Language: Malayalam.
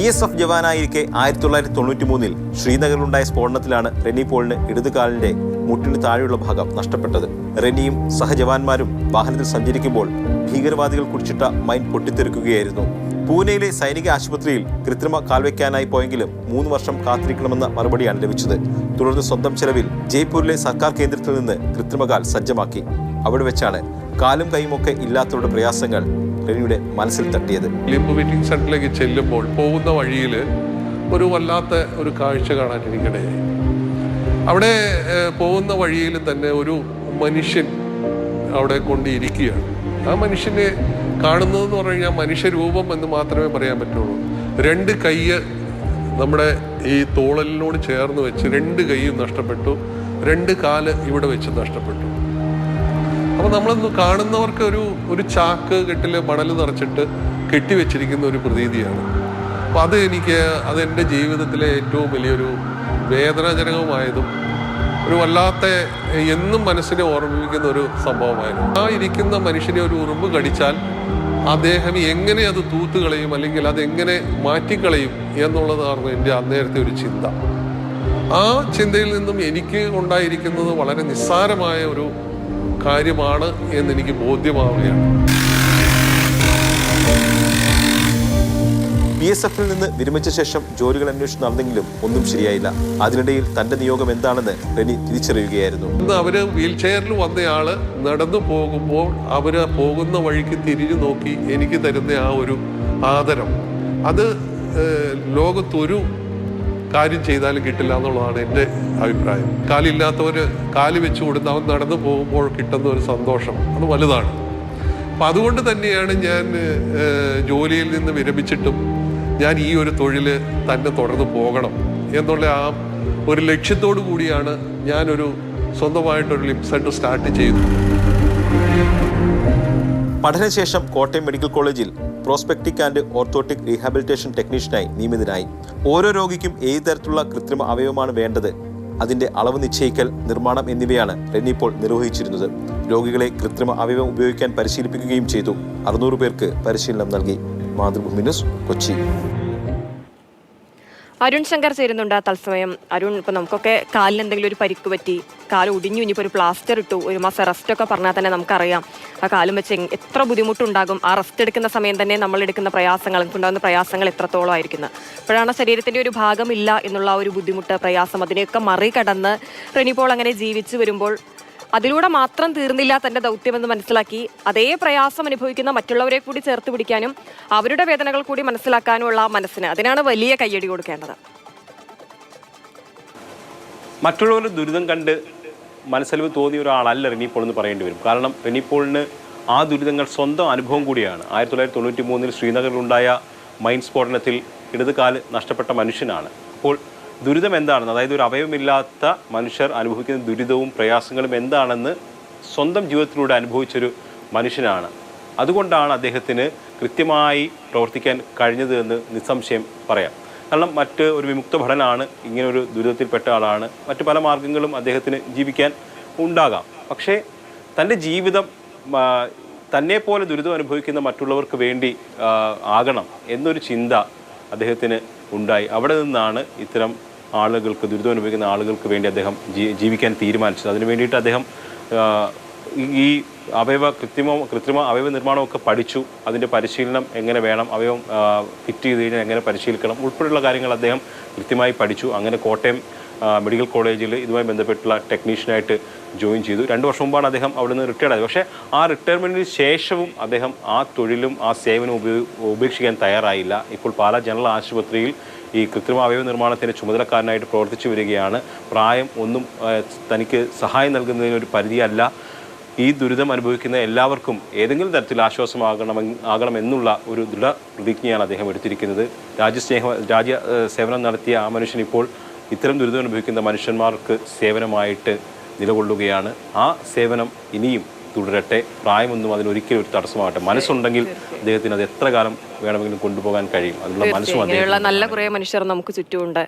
BSF ജവാനായിരിക്കെ 1993 ശ്രീനഗറിലുണ്ടായ സ്ഫോടനത്തിലാണ് റെനി പോളിന് ഇടതുകാലിന്റെ മുട്ടിന് താഴെയുള്ള ഭാഗം നഷ്ടപ്പെട്ടത്. റെനിയും സഹജവാന്മാരും വാഹനത്തിൽ സഞ്ചരിക്കുമ്പോൾ ഭീകരവാദികൾ കുടിച്ചിട്ട മൈൻ പൊട്ടിത്തെറിക്കുകയായിരുന്നു. പൂനെയിലെ സൈനിക ആശുപത്രിയിൽ കൃത്രിമ കാൽവയ്ക്കാനായി പോയെങ്കിലും 3 വർഷം കാത്തിരിക്കണമെന്ന മറുപടിയാണ് ലഭിച്ചത്. തുടർന്ന് സ്വന്തം ചെലവിൽ ജയ്പൂരിലെ സർക്കാർ കേന്ദ്രത്തിൽ നിന്ന് കൃത്രിമകാൽ സജ്ജമാക്കി. അവിടെ വെച്ചാണ് കാലും കൈയുമൊക്കെ ഇല്ലാത്തവരുടെ പ്രയാസങ്ങൾ റെനിയുടെ മനസ്സിൽ തട്ടിയത്. ലിംബ് വെയിറ്റിംഗ് സെന്ററിലേക്ക് ചെല്ലുമ്പോൾ പോകുന്ന വഴിയിൽ ഒരു വല്ലാത്ത ഒരു കാഴ്ച കാണാൻ എനിക്കിടയായി. അവിടെ പോകുന്ന വഴിയിൽ തന്നെ ഒരു മനുഷ്യൻ അവിടെ കൊണ്ടിരിക്കുകയാണ്. ആ മനുഷ്യനെ കാണുന്നതെന്ന് പറഞ്ഞു കഴിഞ്ഞാൽ മനുഷ്യരൂപം എന്ന് മാത്രമേ പറയാൻ പറ്റുള്ളൂ. 2 കൈ നമ്മുടെ ഈ തോളലിനോട് ചേർന്ന് വെച്ച് 2 കൈയും നഷ്ടപ്പെട്ടു, 2 കാല് ഇവിടെ വെച്ച് നഷ്ടപ്പെട്ടു. അപ്പോൾ നമ്മളൊന്ന് കാണുന്നവർക്ക് ഒരു ചാക്ക് കെട്ടിൽ മണൽ നിറച്ചിട്ട് കെട്ടിവെച്ചിരിക്കുന്ന ഒരു പ്രതീതിയാണ്. അപ്പോൾ അത് എൻ്റെ ജീവിതത്തിലെ ഏറ്റവും വലിയൊരു വേദനാജനകമായതും ഒരു വല്ലാത്ത എന്നും മനസ്സിനെ ഓർമ്മിപ്പിക്കുന്ന ഒരു സംഭവമായിരുന്നു. ആ ഇരിക്കുന്ന മനുഷ്യനെ ഒരു ഉറുമ്പ് കടിച്ചാൽ അദ്ദേഹം എങ്ങനെ അത് തൂത്തുകളയും അല്ലെങ്കിൽ അതെങ്ങനെ മാറ്റിക്കളയും എന്നുള്ളതായിരുന്നു എൻ്റെ അന്നേരത്തെ ഒരു ചിന്ത. ആ ചിന്തയിൽ നിന്നും എനിക്ക് ഉണ്ടായിരിക്കുന്നത് വളരെ നിസ്സാരമായ ഒരു കാര്യമാണ് എന്നെനിക്ക് ബോധ്യമാവുകയാണ്. BSFിൽ നിന്ന് വിരമിച്ച ശേഷം ജോലികൾ അന്വേഷിച്ച് നടന്നെങ്കിലും ഒന്നും ശരിയായില്ല. അതിനിടയിൽ തന്റെ നിയോഗം എന്താണെന്ന് റെനി തിരിച്ചറിയുകയായിരുന്നു. അവര് വീൽ ചെയറിൽ വന്നയാള് നടന്നു പോകുമ്പോൾ അവര് പോകുന്ന വഴിക്ക് തിരിഞ്ഞു നോക്കി എനിക്ക് തരുന്ന ആ ഒരു ആദരം, അത് ലോകത്തൊരു കാര്യം ചെയ്താലും കിട്ടില്ല എന്നുള്ളതാണ് എൻ്റെ അഭിപ്രായം. കാലില്ലാത്തവര് കാല് വെച്ച് കൊടുത്ത് അവൻ നടന്നു പോകുമ്പോൾ കിട്ടുന്ന ഒരു സന്തോഷം അത് വലുതാണ്. അപ്പം അതുകൊണ്ട് തന്നെയാണ് ഞാൻ ജോലിയിൽ നിന്ന് വിരമിച്ചിട്ടും ഞാൻ ഈ ഒരു തൊഴിൽ തന്നെ തുടർന്ന് പോകണം എന്നുള്ള ആ ഒരു ലക്ഷ്യത്തോടു കൂടിയാണ് ഞാനൊരു സ്വന്തമായിട്ടൊരു ലിംബ് സെന്റർ സ്റ്റാർട്ട് ചെയ്തു. പഠനശേഷം കോട്ടയം മെഡിക്കൽ കോളേജിൽ പ്രോസ്പെക്ടിക് ആൻഡ് ഓർത്തോട്ടിക് റീഹാബിലിറ്റേഷൻ ടെക്നീഷ്യനായി നിയമിതനായി. ഓരോ രോഗിക്കും ഏത് തരത്തിലുള്ള കൃത്രിമ അവയവമാണ് വേണ്ടത്, അതിന്റെ അളവ് നിശ്ചയിക്കൽ, നിർമ്മാണം എന്നിവയാണ് റെനി ഇപ്പോൾ നിർവഹിച്ചിരുന്നത്. രോഗികളെ കൃത്രിമ അവയവം ഉപയോഗിക്കാൻ പരിശീലിപ്പിക്കുകയും ചെയ്തു. 600 പേർക്ക് പരിശീലനം നൽകി. മാതൃഭൂമി ന്യൂസ്, കൊച്ചി. അരുൺ ശങ്കർ ചേരുന്നുണ്ട് തത്സമയം. അരുൺ, ഇപ്പം നമുക്കൊക്കെ കാലിന് എന്തെങ്കിലും ഒരു പരിക്ക് പറ്റി, കാല് ഒടിഞ്ഞു, ഇനിയിപ്പോൾ ഒരു പ്ലാസ്റ്റർ ഇട്ടു, 1 മാസം റെസ്റ്റ് ഒക്കെ പറഞ്ഞാൽ തന്നെ നമുക്കറിയാം ആ കാലും വെച്ച് എത്ര ബുദ്ധിമുട്ടുണ്ടാകും. ആ റെസ്റ്റ് എടുക്കുന്ന സമയം തന്നെ നമ്മൾ എടുക്കുന്ന പ്രയാസങ്ങൾ, നമുക്കുണ്ടാകുന്ന പ്രയാസങ്ങൾ എത്രത്തോളം ആയിരിക്കുന്നത്. അപ്പോഴാണ് ശരീരത്തിൻ്റെ ഒരു ഭാഗമില്ല എന്നുള്ള ഒരു ബുദ്ധിമുട്ട്, പ്രയാസം, അതിനെയൊക്കെ മറികടന്ന് റെനി പോൾ അങ്ങനെ ജീവിച്ചു വരുമ്പോൾ അതിലൂടെ മാത്രം തീർന്നില്ല തൻ്റെ ദൗത്യമെന്ന് മനസ്സിലാക്കി അതേ പ്രയാസം അനുഭവിക്കുന്ന മറ്റുള്ളവരെ കൂടി ചേർത്ത് പിടിക്കാനും അവരുടെ വേദനകൾ കൂടി മനസ്സിലാക്കാനുമുള്ള മനസ്സിന്, അതിനാണ് വലിയ കയ്യടി കൊടുക്കേണ്ടത്. മറ്റുള്ളവരുടെ ദുരിതം കണ്ട് മനസ്സലിവ് തോന്നിയ ഒരാളല്ല റെനി പോൾ എന്ന് പറയേണ്ടി വരും. കാരണം റെനി പോളിന് ആ ദുരിതങ്ങൾ സ്വന്തം അനുഭവം കൂടിയാണ്. 1993 ശ്രീനഗറിലുണ്ടായ മൈൻ സ്ഫോടനത്തിൽ ഇടതുകാല് നഷ്ടപ്പെട്ട മനുഷ്യനാണ്. അപ്പോൾ ദുരിതം എന്താണെന്ന്, അതായത് ഒരു അവയവമില്ലാത്ത മനുഷ്യർ അനുഭവിക്കുന്ന ദുരിതവും പ്രയാസങ്ങളും എന്താണെന്ന് സ്വന്തം ജീവിതത്തിലൂടെ അനുഭവിച്ചൊരു മനുഷ്യനാണ്. അതുകൊണ്ടാണ് അദ്ദേഹത്തിന് കൃത്യമായി പ്രവർത്തിക്കാൻ കഴിഞ്ഞത് എന്ന് നിസ്സംശയം പറയാം. കാരണം ഒരു വിമുക്ത ഭടനാണ്, ഇങ്ങനൊരു ദുരിതത്തിൽപ്പെട്ട ആളാണ്. മറ്റു പല മാർഗങ്ങളും അദ്ദേഹത്തിന് ജീവിക്കാൻ ഉണ്ടാകാം. പക്ഷേ തൻ്റെ ജീവിതം തന്നെപ്പോലെ ദുരിതം അനുഭവിക്കുന്ന മറ്റുള്ളവർക്ക് വേണ്ടി ആകണം എന്നൊരു ചിന്ത അദ്ദേഹത്തിന് ഉണ്ടായി. അവിടെ നിന്നാണ് ഇത്തരം ആളുകൾക്ക്, ദുരിതം അനുഭവിക്കുന്ന ആളുകൾക്ക് വേണ്ടി അദ്ദേഹം ജീവിക്കാൻ തീരുമാനിച്ചത്. അതിനു വേണ്ടിയിട്ട് അദ്ദേഹം ഈ കൃത്രിമ അവയവ നിർമ്മാണമൊക്കെ പഠിച്ചു. അതിൻ്റെ പരിശീലനം എങ്ങനെ വേണം, അവയവം ഫിറ്റ് ചെയ്ത് കഴിഞ്ഞാൽ എങ്ങനെ പരിശീലിക്കണം ഉൾപ്പെടെയുള്ള കാര്യങ്ങൾ അദ്ദേഹം കൃത്യമായി പഠിച്ചു. അങ്ങനെ കോട്ടയം മെഡിക്കൽ കോളേജിൽ ഇതുമായി ബന്ധപ്പെട്ടുള്ള ടെക്നീഷ്യനായിട്ട് ജോയിൻ ചെയ്തു. 2 വർഷം മുമ്പാണ് അദ്ദേഹം അവിടെ നിന്ന് റിട്ടയർഡ് ആയത്. പക്ഷേ ആ റിട്ടയർമെൻറ്റിന് ശേഷവും അദ്ദേഹം ആ തൊഴിലും ആ സേവനവും ഉപേക്ഷിക്കാൻ തയ്യാറായില്ല. ഇപ്പോൾ പാലാ ജനറൽ ആശുപത്രിയിൽ ഈ കൃത്രിമ അവയവ നിർമ്മാണത്തിൻ്റെ ചുമതലക്കാരനായിട്ട് പ്രവർത്തിച്ചു വരികയാണ്. പ്രായം ഒന്നും തനിക്ക് സഹായം നൽകുന്നതിനൊരു പരിധിയല്ല. ഈ ദുരിതം അനുഭവിക്കുന്ന എല്ലാവർക്കും ഏതെങ്കിലും തരത്തിൽ ആകണമെന്നുള്ള ഒരു ദൃഢപ്രതിജ്ഞയാണ് അദ്ദേഹം എടുത്തിരിക്കുന്നത്. രാജ്യ സേവനം നടത്തിയ ആ മനുഷ്യൻ ഇപ്പോൾ ഇത്തരം ദുരിതം അനുഭവിക്കുന്ന മനുഷ്യന്മാർക്ക് സേവനമായിട്ട് നിലകൊള്ളുകയാണ്. ആ സേവനം ഇനിയും തുടരട്ടെ. പ്രായമൊന്നും അതിനൊരിക്കലും ഒരു തടസ്സമാകട്ടെ. മനസ്സുണ്ടെങ്കിൽ അദ്ദേഹത്തിന് അത് എത്ര കാലം വേണമെങ്കിലും കൊണ്ടുപോകാൻ കഴിയും. അതിനുള്ള മനസ്സും നല്ല കുറേ മനുഷ്യർ നമുക്ക് ചുറ്റുമുണ്ട്.